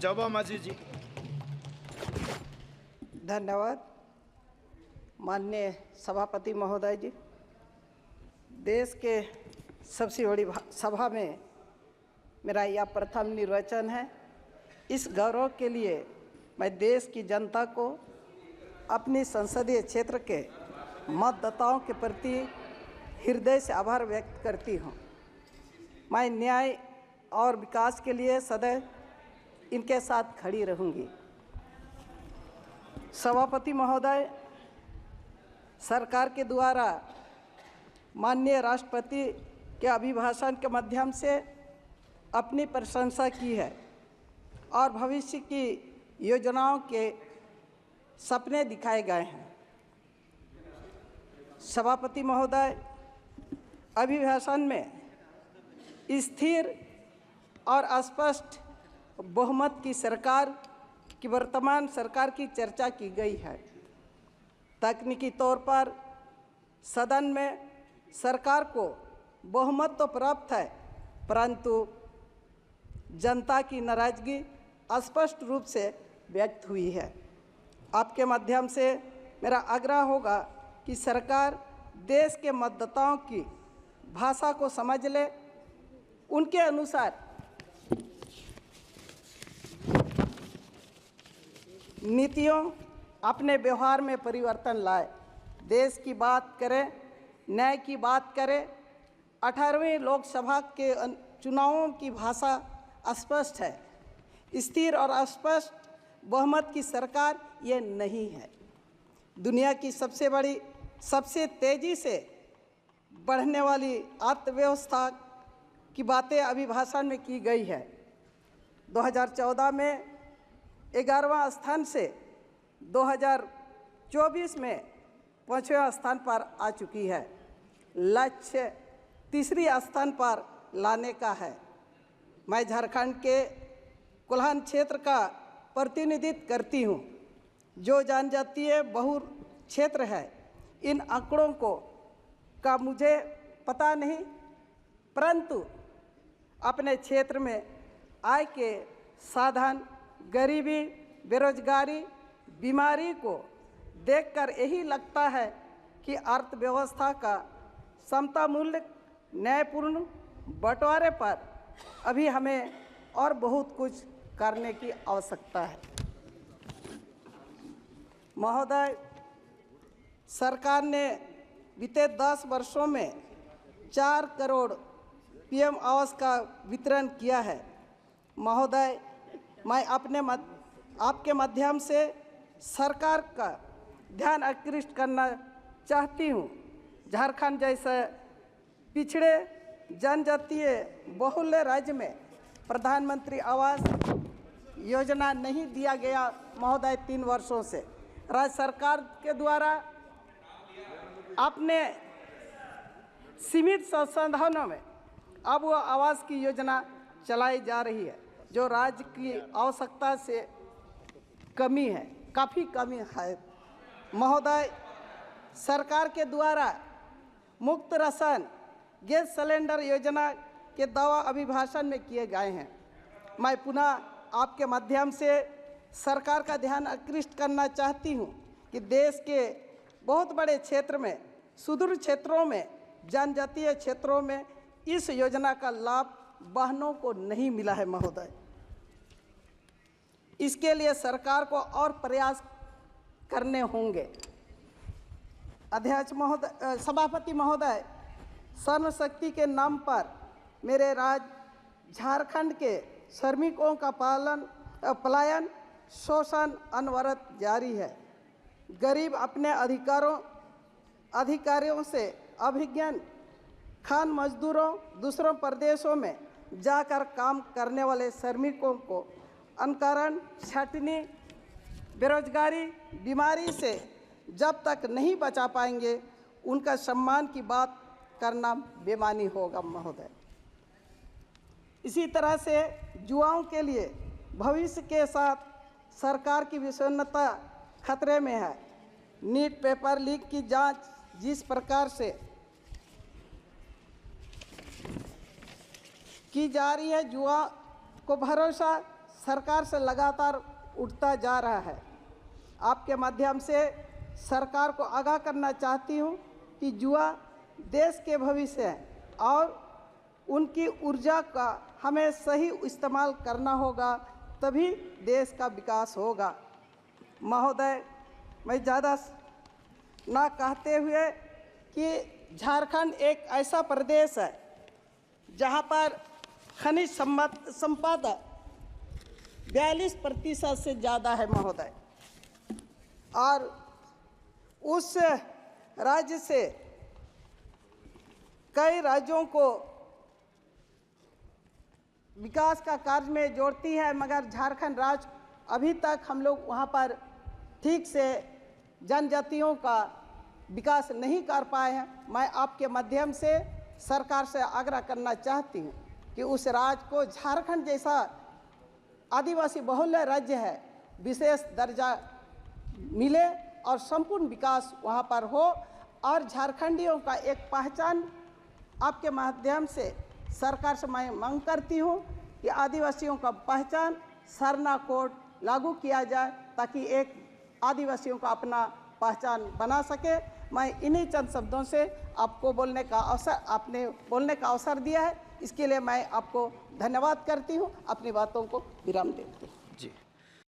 जबा माझी जी। धन्यवाद माननीय सभापति महोदय जी। देश के सबसे बड़ी सभा में मेरा यह प्रथम निर्वाचन है। इस गौरव के लिए मैं देश की जनता को अपनी संसदीय क्षेत्र के मतदाताओं के प्रति हृदय से आभार व्यक्त करती हूँ। मैं न्याय और विकास के लिए सदैव इनके साथ खड़ी रहूँगी। सभापति महोदय, सरकार के द्वारा माननीय राष्ट्रपति के अभिभाषण के माध्यम से अपनी प्रशंसा की है और भविष्य की योजनाओं के सपने दिखाए गए हैं। सभापति महोदय, अभिभाषण में स्थिर और स्पष्ट बहुमत की सरकार की वर्तमान सरकार की चर्चा की गई है। तकनीकी तौर पर सदन में सरकार को बहुमत तो प्राप्त है, परंतु जनता की नाराजगी स्पष्ट रूप से व्यक्त हुई है। आपके माध्यम से मेरा आग्रह होगा कि सरकार देश के मतदाताओं की भाषा को समझ ले, उनके अनुसार नीतियों अपने व्यवहार में परिवर्तन लाए, देश की बात करें, न्याय की बात करें। 18वीं लोकसभा के चुनावों की भाषा स्पष्ट है। स्थिर और स्पष्ट बहुमत की सरकार ये नहीं है। दुनिया की सबसे बड़ी, सबसे तेज़ी से बढ़ने वाली अर्थव्यवस्था की बातें अभिभाषण में की गई है। 2014 में 11वां स्थान से 2024 में 5वें स्थान पर आ चुकी है। लक्ष्य तीसरी स्थान पर लाने का है। मैं झारखंड के कोल्हान क्षेत्र का प्रतिनिधित्व करती हूँ, जो जनजातीय बहुल क्षेत्र है। इन आंकड़ों का मुझे पता नहीं, परंतु अपने क्षेत्र में आय के साधन, गरीबी, बेरोजगारी, बीमारी को देखकर यही लगता है कि अर्थव्यवस्था का समतामूल्य न्यायपूर्ण बंटवारे पर अभी हमें और बहुत कुछ करने की आवश्यकता है। महोदय, सरकार ने बीते 10 वर्षों में 4 करोड़ पीएम आवास का वितरण किया है। महोदय, मैं आपके माध्यम से सरकार का ध्यान आकृष्ट करना चाहती हूँ। झारखंड जैसे पिछड़े जनजातीय बहुल राज्य में प्रधानमंत्री आवास योजना नहीं दिया गया महोदय। 3 वर्षों से राज्य सरकार के द्वारा अपने सीमित संसाधनों में अब वो आवास की योजना चलाई जा रही है, जो राज्य की आवश्यकता से कमी है, काफ़ी कमी है। महोदय, सरकार के द्वारा मुफ्त राशन गैस सिलेंडर योजना के दावा अभिभाषण में किए गए हैं। मैं पुनः आपके माध्यम से सरकार का ध्यान आकृष्ट करना चाहती हूँ कि देश के बहुत बड़े क्षेत्र में, सुदूर क्षेत्रों में, जनजातीय क्षेत्रों में इस योजना का लाभ वाहनों को नहीं मिला है। महोदय, इसके लिए सरकार को और प्रयास करने होंगे। अध्यक्ष महोदय, सभापति महोदय, श्रम शक्ति के नाम पर मेरे राज्य झारखंड के श्रमिकों का पलायन, शोषण अनवरत जारी है। गरीब अपने अधिकारियों से अभिज्ञान खान मजदूरों, दूसरों प्रदेशों में जाकर काम करने वाले श्रमिकों को अनकारण, छटनी, बेरोजगारी, बीमारी से जब तक नहीं बचा पाएंगे, उनका सम्मान की बात करना बेमानी होगा। महोदय, इसी तरह से युवाओं के लिए भविष्य के साथ सरकार की विसन्नता खतरे में है। नीट पेपर लीक की जांच जिस प्रकार से की जा रही है, युवा को भरोसा सरकार से लगातार उठता जा रहा है। आपके माध्यम से सरकार को आगाह करना चाहती हूँ कि युवा देश के भविष्य है और उनकी ऊर्जा का हमें सही इस्तेमाल करना होगा, तभी देश का विकास होगा। महोदय, मैं ज़्यादा ना कहते हुए कि झारखंड एक ऐसा प्रदेश है जहाँ पर खनिज संपदा 42% से ज़्यादा है महोदय, और उस राज्य से कई राज्यों को विकास का कार्य में जोड़ती है, मगर झारखंड राज्य अभी तक हम लोग वहाँ पर ठीक से जनजातियों का विकास नहीं कर पाए हैं। मैं आपके माध्यम से सरकार से आग्रह करना चाहती हूँ कि उस राज्य को झारखंड जैसा आदिवासी बहुल राज्य है विशेष दर्जा मिले और संपूर्ण विकास वहाँ पर हो, और झारखंडियों का एक पहचान आपके माध्यम से सरकार से मैं मांग करती हूँ कि आदिवासियों का पहचान सरना कोड लागू किया जाए ताकि एक आदिवासियों का अपना पहचान बना सके। मैं इन्हीं चंद शब्दों से आपको आपने बोलने का अवसर दिया है, इसके लिए मैं आपको धन्यवाद करती हूँ। अपनी बातों को विराम देती हूँ। जी।